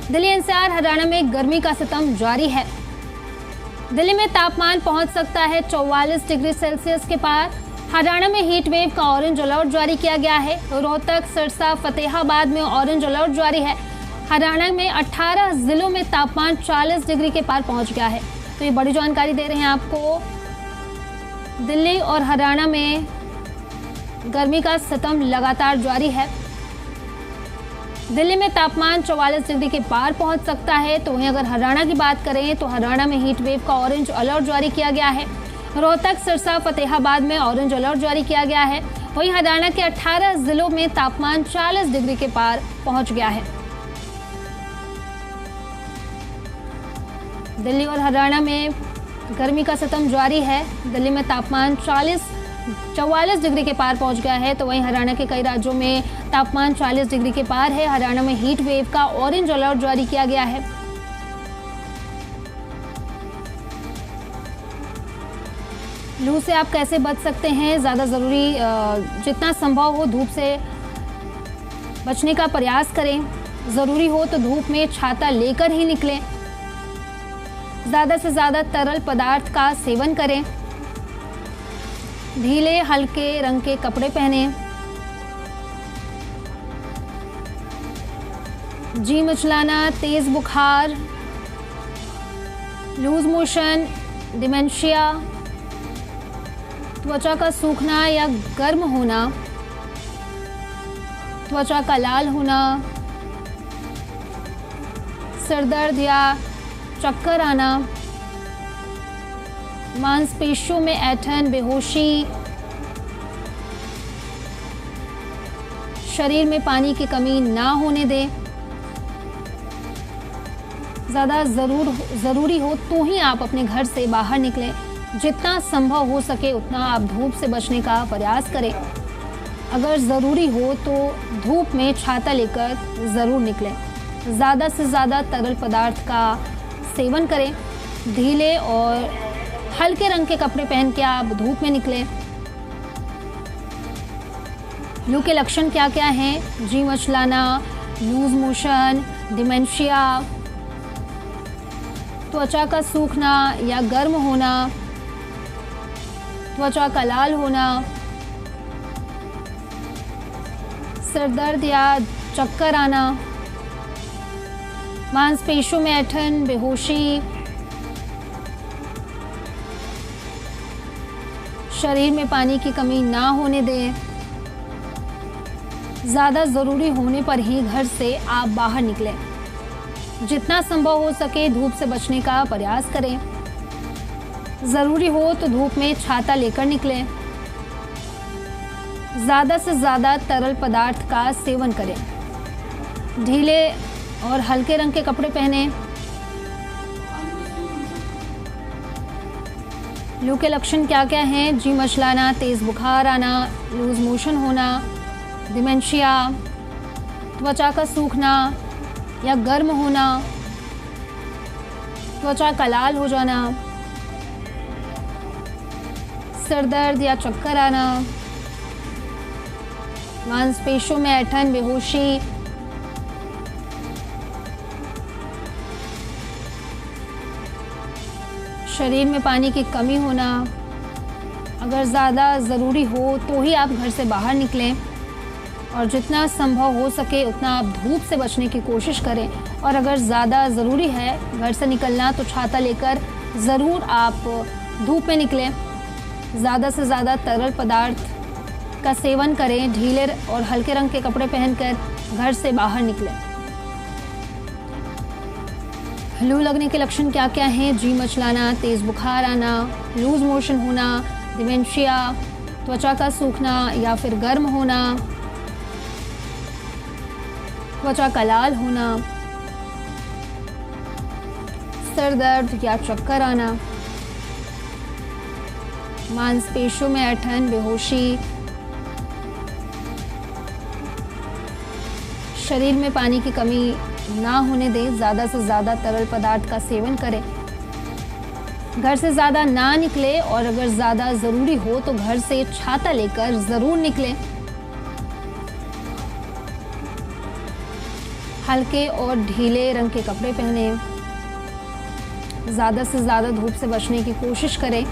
Delhi NCR Haryana में गर्मी का सितम जारी है। दिल्ली में तापमान पहुंच सकता है 44 डिग्री सेल्सियस के पार। हरियाणा में हीट वेव का ऑरेंज अलर्ट जारी किया गया है। रोहतक, सिरसा, फतेहाबाद में ऑरेंज अलर्ट जारी है। हरियाणा में 18 जिलों में तापमान 40 डिग्री के पार पहुंच गया है। तो ये बड़ी जानकारी दे रहे हैं आपको। दिल्ली और हरियाणा में गर्मी का सितम लगातार जारी है। दिल्ली में तापमान 44 डिग्री के पार पहुंच सकता है। तो वहीं अगर हरियाणा की बात करें तो हरियाणा में हीट वेव का ऑरेंज अलर्ट जारी किया गया है। रोहतक, सिरसा, फतेहाबाद में ऑरेंज अलर्ट जारी किया गया है। वहीं हरियाणा के 18 जिलों में तापमान 40 डिग्री के पार पहुंच गया है। दिल्ली और हरियाणा में गर्मी का सितम जारी है। दिल्ली में तापमान 44 डिग्री के पार पहुंच गया है। तो वहीं हरियाणा के कई राज्यों में तापमान 40 डिग्री के पार है। हरियाणा में हीट वेव का ऑरेंज अलर्ट जारी किया गया है। लू से आप कैसे बच सकते हैं? ज़्यादा ज़रूरी जितना संभव हो धूप से बचने का प्रयास करें। ज़रूरी हो तो धूप में छाता लेकर ही निकलें। ज़्यादा से ज़्यादा तरल पदार्थ का सेवन करें। ढीले हल्के रंग के कपड़े पहनें। जी मचलाना, तेज बुखार, लूज मोशन, डिमेंशिया, त्वचा का सूखना या गर्म होना, त्वचा का लाल होना, सिरदर्द या चक्कर आना, मांसपेशियों में ऐंठन, बेहोशी, शरीर में पानी की कमी ना होने दें। ज़्यादा ज़रूरी हो तो ही आप अपने घर से बाहर निकलें। जितना संभव हो सके उतना आप धूप से बचने का प्रयास करें। अगर ज़रूरी हो तो धूप में छाता लेकर ज़रूर निकलें। ज़्यादा से ज़्यादा तरल पदार्थ का सेवन करें। ढीले और हल्के रंग के कपड़े पहन के आप धूप में निकलें। लू के लक्षण क्या क्या हैं? जी मचलाना, लूज मोशन, डिमेंशिया, त्वचा का सूखना या गर्म होना, त्वचा का लाल होना, सिरदर्द या चक्कर आना, मांसपेशियों में ऐंठन, बेहोशी, शरीर में पानी की कमी ना होने दें। ज़्यादा ज़रूरी होने पर ही घर से आप बाहर निकलें। जितना संभव हो सके धूप से बचने का प्रयास करें। ज़रूरी हो तो धूप में छाता लेकर निकलें। ज़्यादा से ज़्यादा तरल पदार्थ का सेवन करें। ढीले और हल्के रंग के कपड़े पहनें। लू के लक्षण क्या क्या हैं? जी मचलाना, तेज बुखार आना, लूज मोशन होना, डिमेंशिया, त्वचा का सूखना या गर्म होना, त्वचा का लाल हो जाना, सिरदर्द या चक्कर आना, मांसपेशियों में ऐंठन, बेहोशी, शरीर में पानी की कमी होना। अगर ज़्यादा ज़रूरी हो तो ही आप घर से बाहर निकलें और जितना संभव हो सके उतना आप धूप से बचने की कोशिश करें। और अगर ज़्यादा ज़रूरी है घर से निकलना तो छाता लेकर ज़रूर आप धूप में निकलें। ज़्यादा से ज़्यादा तरल पदार्थ का सेवन करें। ढीले और हल्के रंग के कपड़े पहनकर घर से बाहर निकलें। लू लगने के लक्षण क्या क्या हैं? जी मचलाना, तेज बुखार आना, लूज मोशन होना, डिमेंशिया, त्वचा का सूखना या फिर गर्म होना, त्वचा का लाल होना, सर दर्द या चक्कर आना, मांसपेशियों में ऐंठन, बेहोशी, शरीर में पानी की कमी ना होने दें। ज़्यादा से ज़्यादा तरल पदार्थ का सेवन करें। घर से ज़्यादा ना निकले और अगर ज़्यादा ज़रूरी हो तो घर से छाता लेकर ज़रूर निकलें। हल्के और ढीले रंग के कपड़े पहने। ज़्यादा से ज़्यादा धूप से बचने की कोशिश करें।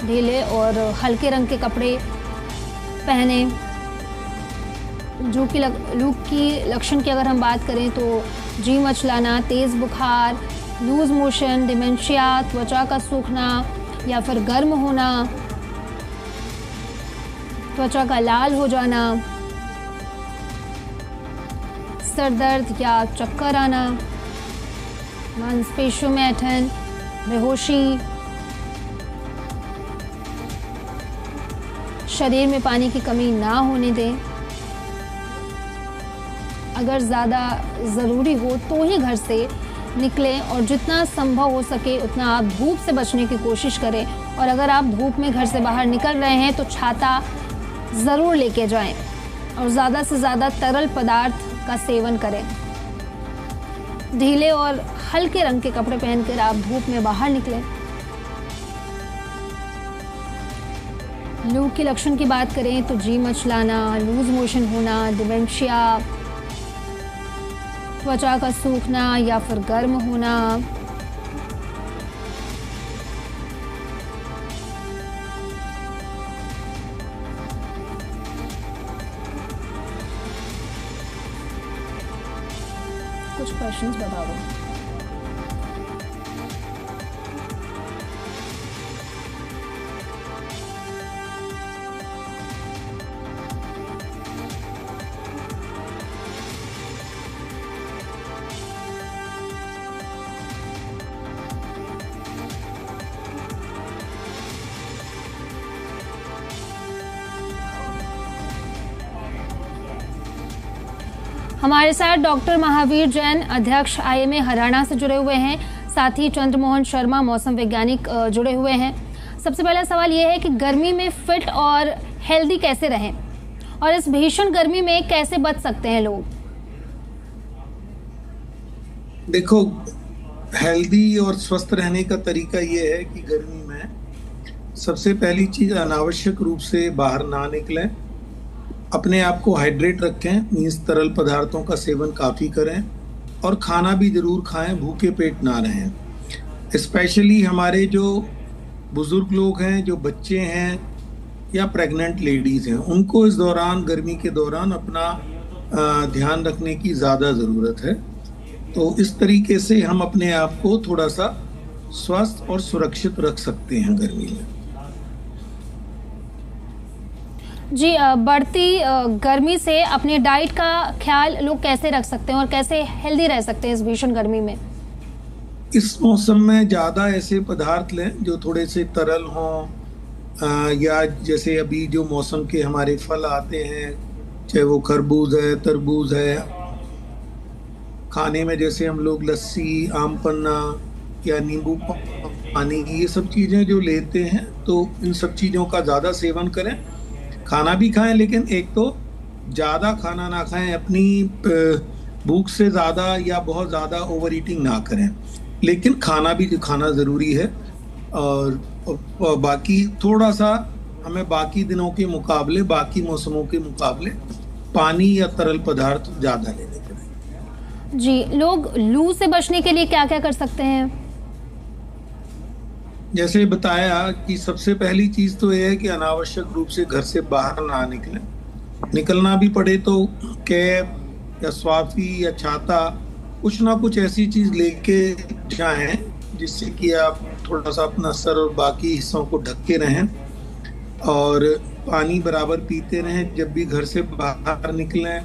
ढीले और हल्के रंग के कपड़े पहने। लू की लक्षण की अगर हम बात करें तो जी मचलाना, तेज़ बुखार, लूज मोशन, डिमेंशिया, त्वचा का सूखना या फिर गर्म होना, त्वचा का लाल हो जाना, सर दर्द या चक्कर आना, मांसपेशियों में ऐंठन, बेहोशी, शरीर में पानी की कमी ना होने दें। अगर ज़्यादा ज़रूरी हो तो ही घर से निकलें और जितना संभव हो सके उतना आप धूप से बचने की कोशिश करें। और अगर आप धूप में घर से बाहर निकल रहे हैं तो छाता ज़रूर लेके जाएं और ज़्यादा से ज़्यादा तरल पदार्थ का सेवन करें। ढीले और हल्के रंग के कपड़े पहनकर आप धूप में बाहर निकलें। लू के लक्षण की बात करें तो जी मचलाना, लूज मोशन होना, डिमेंशिया, त्वचा का सूखना या फिर गर्म होना, कुछ क्वेश्चंस बता दो। हमारे साथ डॉक्टर महावीर जैन, अध्यक्ष आईएमए हरियाणा से जुड़े हुए हैं। साथ ही चंद्रमोहन शर्मा, मौसम वैज्ञानिक जुड़े हुए हैं। सबसे पहला सवाल ये है कि गर्मी में फिट और हेल्दी कैसे रहें और इस भीषण गर्मी में कैसे बच सकते हैं लोग? देखो, हेल्दी और स्वस्थ रहने का तरीका ये है कि गर्मी में सबसे पहली चीज अनावश्यक रूप से बाहर ना निकलें, अपने आप को हाइड्रेट रखें, मीन्स तरल पदार्थों का सेवन काफ़ी करें और खाना भी ज़रूर खाएं, भूखे पेट ना रहें। स्पेशली हमारे जो बुज़ुर्ग लोग हैं, जो बच्चे हैं या प्रेग्नेंट लेडीज़ हैं, उनको इस दौरान, गर्मी के दौरान अपना ध्यान रखने की ज़्यादा ज़रूरत है। तो इस तरीके से हम अपने आप को थोड़ा सा स्वस्थ और सुरक्षित रख सकते हैं गर्मी में। जी, बढ़ती गर्मी से अपने डाइट का ख्याल लोग कैसे रख सकते हैं और कैसे हेल्दी रह सकते हैं इस भीषण गर्मी में? इस मौसम में ज़्यादा ऐसे पदार्थ लें जो थोड़े से तरल हों, या जैसे अभी जो मौसम के हमारे फल आते हैं, चाहे वो खरबूज है, तरबूज है, खाने में जैसे हम लोग लस्सी, आम पन्ना या नींबू पानी, ये सब चीज़ें जो लेते हैं, तो इन सब चीज़ों का ज़्यादा सेवन करें। खाना भी खाएं, लेकिन एक तो ज़्यादा खाना ना खाएं, अपनी भूख से ज़्यादा या बहुत ज़्यादा ओवर ईटिंग ना करें, लेकिन खाना भी खाना ज़रूरी है। और बाकी थोड़ा सा हमें बाकी दिनों के मुकाबले, बाकी मौसमों के मुकाबले पानी या तरल पदार्थ ज़्यादा लेने पड़ेंगे। जी, लोग लू से बचने के लिए क्या क्या कर सकते हैं? जैसे बताया कि सबसे पहली चीज़ तो ये है कि अनावश्यक रूप से घर से बाहर ना निकलें। निकलना भी पड़े तो कैप या स्वाफी या छाता, कुछ ना कुछ ऐसी चीज़ लेके जाएं जिससे कि आप थोड़ा सा अपना सर और बाकी हिस्सों को ढक के रहें, और पानी बराबर पीते रहें। जब भी घर से बाहर निकलें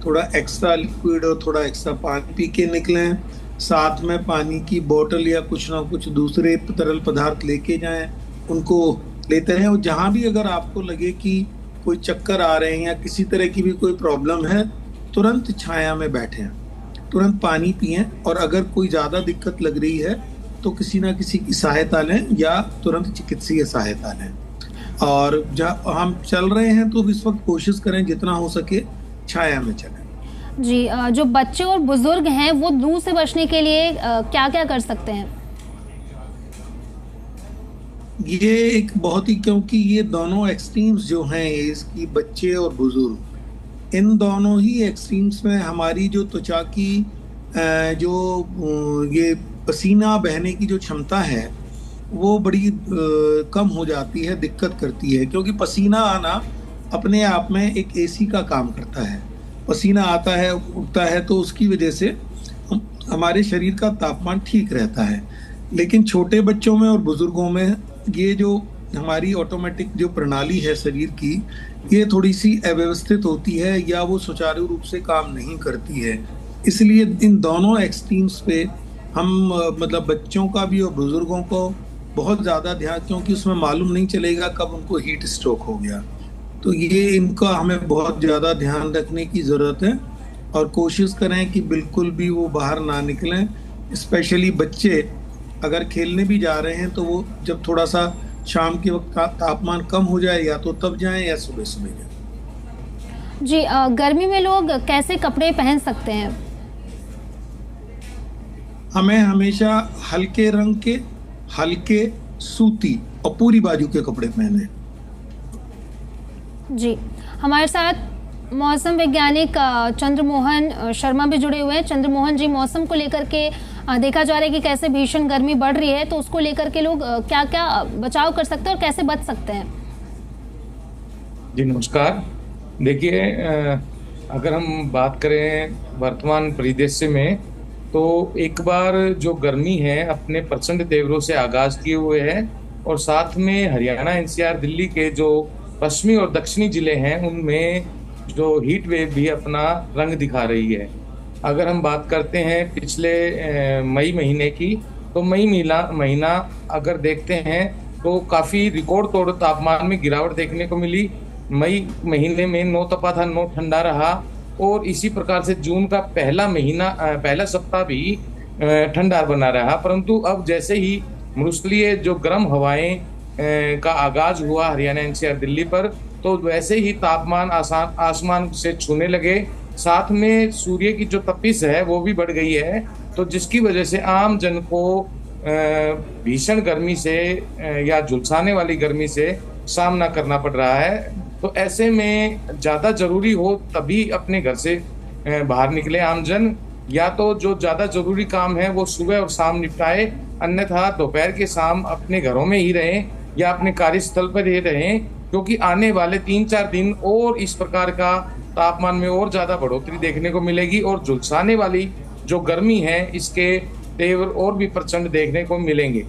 थोड़ा एक्स्ट्रा लिक्विड और थोड़ा एक्स्ट्रा पानी पी के निकलें। साथ में पानी की बोतल या कुछ ना कुछ दूसरे तरल पदार्थ लेके जाएं, उनको लेते रहें। और जहाँ भी अगर आपको लगे कि कोई चक्कर आ रहे हैं या किसी तरह की भी कोई प्रॉब्लम है, तुरंत छाया में बैठें, तुरंत पानी पिएं, और अगर कोई ज़्यादा दिक्कत लग रही है तो किसी ना किसी की सहायता लें या तुरंत चिकित्सकीय सहायता लें। और जब हम चल रहे हैं तो इस वक्त कोशिश करें जितना हो सके छाया में चलें। जी, जो बच्चे और बुजुर्ग हैं वो लू से बचने के लिए क्या क्या कर सकते हैं? ये एक बहुत ही, क्योंकि ये दोनों एक्सट्रीम्स जो हैं इसकी, बच्चे और बुजुर्ग, इन दोनों ही एक्सट्रीम्स में हमारी जो त्वचा की जो ये पसीना बहने की जो क्षमता है वो बड़ी कम हो जाती है, दिक्कत करती है, क्योंकि पसीना आना अपने आप में एक एसी का काम करता है। पसीना आता है, उठता है, तो उसकी वजह से हमारे शरीर का तापमान ठीक रहता है। लेकिन छोटे बच्चों में और बुजुर्गों में ये जो हमारी ऑटोमेटिक जो प्रणाली है शरीर की, ये थोड़ी सी अव्यवस्थित होती है या वो सुचारू रूप से काम नहीं करती है। इसलिए इन दोनों एक्सट्रीम्स पे हम मतलब बच्चों का भी और बुजुर्गों को बहुत ज़्यादा ध्यान, क्योंकि उसमें मालूम नहीं चलेगा कब उनको हीट स्ट्रोक हो गया। तो ये इनका हमें बहुत ज़्यादा ध्यान रखने की ज़रूरत है और कोशिश करें कि बिल्कुल भी वो बाहर ना निकलें। स्पेशली बच्चे अगर खेलने भी जा रहे हैं तो वो जब थोड़ा सा शाम के वक्त तापमान कम हो जाए या तो तब जाएं या सुबह सुबह जाएं। जी, गर्मी में लोग कैसे कपड़े पहन सकते हैं? हमें हमेशा हल्के रंग के, हल्के सूती और पूरी बाजू के कपड़े पहने। जी, हमारे साथ मौसम वैज्ञानिक चंद्रमोहन शर्मा भी जुड़े हुए हैं। चंद्रमोहन जी, मौसम को लेकर के देखा जा रहा है कि कैसे भीषण गर्मी बढ़ रही है, तो उसको लेकर के लोग क्या क्या बचाव कर सकते हैं और कैसे बच सकते हैं? जी नमस्कार। देखिए, अगर हम बात करें वर्तमान परिदृश्य में, तो एक बार जो गर्मी है अपने प्रचंड तेवरों से आगाज किए हुए है और साथ में हरियाणा, एनसीआर, दिल्ली के जो पश्चिमी और दक्षिणी जिले हैं उनमें जो हीट वेव भी अपना रंग दिखा रही है। अगर हम बात करते हैं पिछले मई महीने की, तो मई महीना अगर देखते हैं तो काफ़ी रिकॉर्ड तोड़ तापमान में गिरावट देखने को मिली। मई महीने में नो तपा था, नो ठंडा रहा और इसी प्रकार से जून का पहला सप्ताह भी ठंडा बना रहा। परंतु अब जैसे ही मरुस्थलीय जो गर्म हवाएं का आगाज हुआ हरियाणा, एनसीआर, दिल्ली पर, तो वैसे ही तापमान आसमान से छूने लगे। साथ में सूर्य की जो तपिश है वो भी बढ़ गई है, तो जिसकी वजह से आम जन को भीषण गर्मी से या झुलसाने वाली गर्मी से सामना करना पड़ रहा है। तो ऐसे में ज़्यादा जरूरी हो तभी अपने घर से बाहर निकले आम जन, या तो जो ज़्यादा जरूरी काम है वो सुबह और शाम निपटाए, अन्यथा दोपहर के शाम अपने घरों में ही रहें या अपने कार्यस्थल पर ही रहें, क्योंकि आने वाले 3-4 दिन और इस प्रकार का तापमान में और ज़्यादा बढ़ोतरी देखने को मिलेगी और झुलसाने वाली जो गर्मी है इसके तेवर और भी प्रचंड देखने को मिलेंगे।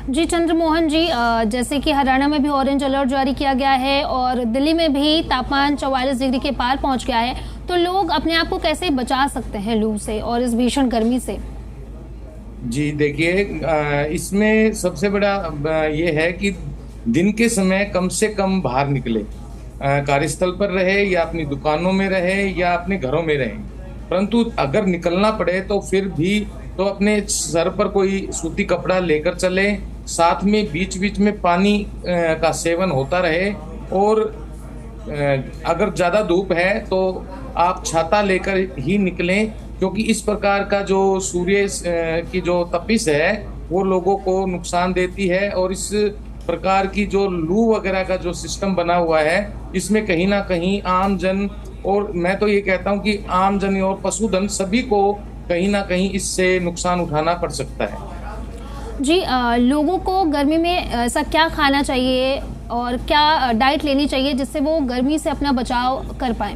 जी चंद्रमोहन जी, जैसे कि हरियाणा में भी ऑरेंज अलर्ट जारी किया गया है और दिल्ली में भी तापमान 44 डिग्री के पार पहुंच गया है, तो लोग अपने आप को कैसे बचा सकते हैं लू से और इस भीषण गर्मी से? जी देखिए, इसमें सबसे बड़ा ये है कि दिन के समय कम से कम बाहर निकले, कार्यस्थल पर रहे या अपनी दुकानों में रहे या अपने घरों में रहे। परंतु अगर निकलना पड़े तो फिर भी तो अपने सर पर कोई सूती कपड़ा लेकर चले, साथ में बीच बीच में पानी का सेवन होता रहे और अगर ज़्यादा धूप है तो आप छाता लेकर ही निकलें, क्योंकि इस प्रकार का जो सूर्य की जो तपिश है वो लोगों को नुकसान देती है और इस प्रकार की जो लू वगैरह का जो सिस्टम बना हुआ है इसमें कहीं ना कहीं आम जन, और मैं तो ये कहता हूँ कि आम जन और पशुधन सभी को कहीं ना कहीं इससे नुकसान उठाना पड़ सकता है। जी, लोगों को गर्मी में ऐसा क्या खाना चाहिए और क्या डाइट लेनी चाहिए जिससे वो गर्मी से अपना बचाव कर पाए?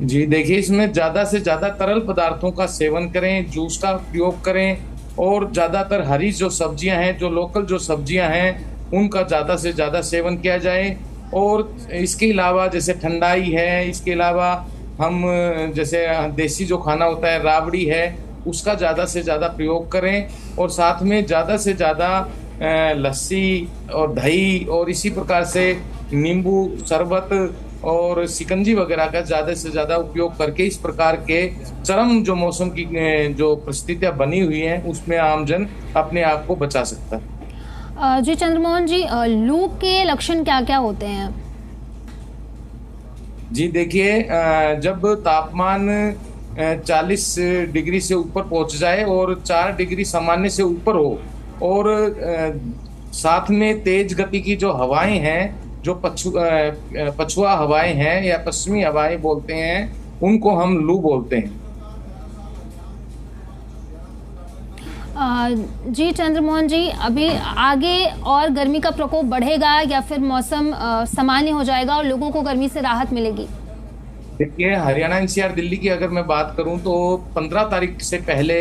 जी देखिए, इसमें ज़्यादा से ज़्यादा तरल पदार्थों का सेवन करें, जूस का प्रयोग करें और ज़्यादातर हरी जो सब्जियां हैं, जो लोकल जो सब्जियां हैं उनका ज़्यादा से ज़्यादा सेवन किया जाए। और इसके अलावा जैसे ठंडाई है, इसके अलावा हम जैसे देसी जो खाना होता है राबड़ी है उसका ज़्यादा से ज़्यादा प्रयोग करें और साथ में ज़्यादा से ज़्यादा लस्सी और दही और इसी प्रकार से नींबू शरबत और शिकंजी वगैरह का ज़्यादा से ज़्यादा उपयोग करके इस प्रकार के चरम जो मौसम की जो परिस्थितियाँ बनी हुई हैं उसमें आमजन अपने आप को बचा सकता है। जी चंद्रमोहन जी, लू के लक्षण क्या क्या होते हैं? जी देखिए, जब तापमान 40 डिग्री से ऊपर पहुंच जाए और 4 डिग्री सामान्य से ऊपर हो और साथ में तेज गति की जो हवाएं हैं, जो पछुआ हवाएं हैं या पश्चिमी हवाएं बोलते हैं, उनको हम लू बोलते हैं। जी चंद्रमोहन जी, अभी आगे और गर्मी का प्रकोप बढ़ेगा या फिर मौसम सामान्य हो जाएगा और लोगों को गर्मी से राहत मिलेगी? देखिए, हरियाणा, एनसीआर, दिल्ली की अगर मैं बात करूं तो 15 तारीख से पहले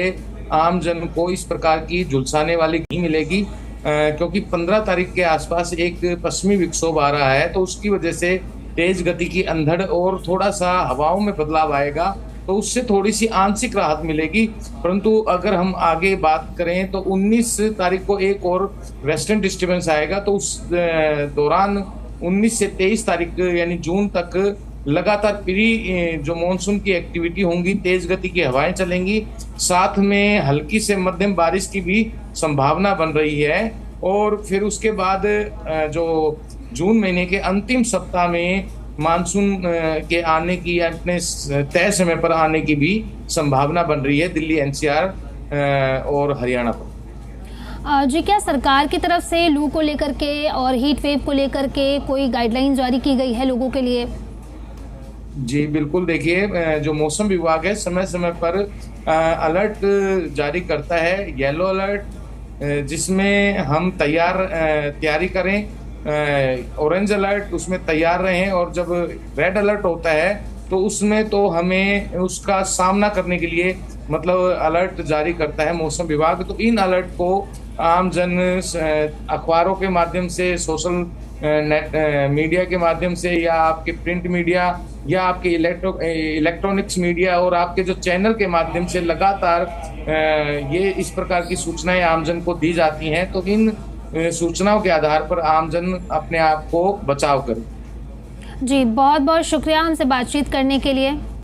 आम जन को इस प्रकार की झुलसाने वाली नहीं मिलेगी, क्योंकि 15 तारीख के आसपास एक पश्चिमी विक्षोभ आ रहा है, तो उसकी वजह से तेज गति की अंधड़ और थोड़ा सा हवाओं में बदलाव आएगा, तो उससे थोड़ी सी आंशिक राहत मिलेगी। परंतु अगर हम आगे बात करें तो 19 तारीख को एक और वेस्टर्न डिस्टर्बेंस आएगा, तो उस दौरान 19 से 23 तारीख यानी जून तक लगातार प्री जो मानसून की एक्टिविटी होंगी, तेज गति की हवाएं चलेंगी, साथ में हल्की से मध्यम बारिश की भी संभावना बन रही है। और फिर उसके बाद जो जून महीने के अंतिम सप्ताह में मानसून के आने की या अपने तय समय पर आने की भी संभावना बन रही है दिल्ली, एनसीआर और हरियाणा पर। जी, क्या सरकार की तरफ से लू को लेकर के और हीट वेव को लेकर के कोई गाइडलाइन जारी की गई है लोगों के लिए? जी बिल्कुल, देखिए, जो मौसम विभाग है समय समय पर अलर्ट जारी करता है, येलो अलर्ट जिसमें हम तैयारी करें, ऑरेंज अलर्ट उसमें तैयार रहें, और जब रेड अलर्ट होता है तो उसमें तो हमें उसका सामना करने के लिए मतलब अलर्ट जारी करता है मौसम विभाग। तो इन अलर्ट को आम जन अखबारों के माध्यम से, सोशल नेट मीडिया के माध्यम से, या आपके प्रिंट मीडिया या आपके इलेक्ट्रॉनिक्स मीडिया और आपके जो चैनल के माध्यम से लगातार ये इस प्रकार की सूचनाएं आमजन को दी जाती हैं। तो इन सूचनाओं के आधार पर आमजन अपने आप को बचाव करे। जी, बहुत बहुत शुक्रिया हमसे बातचीत करने के लिए।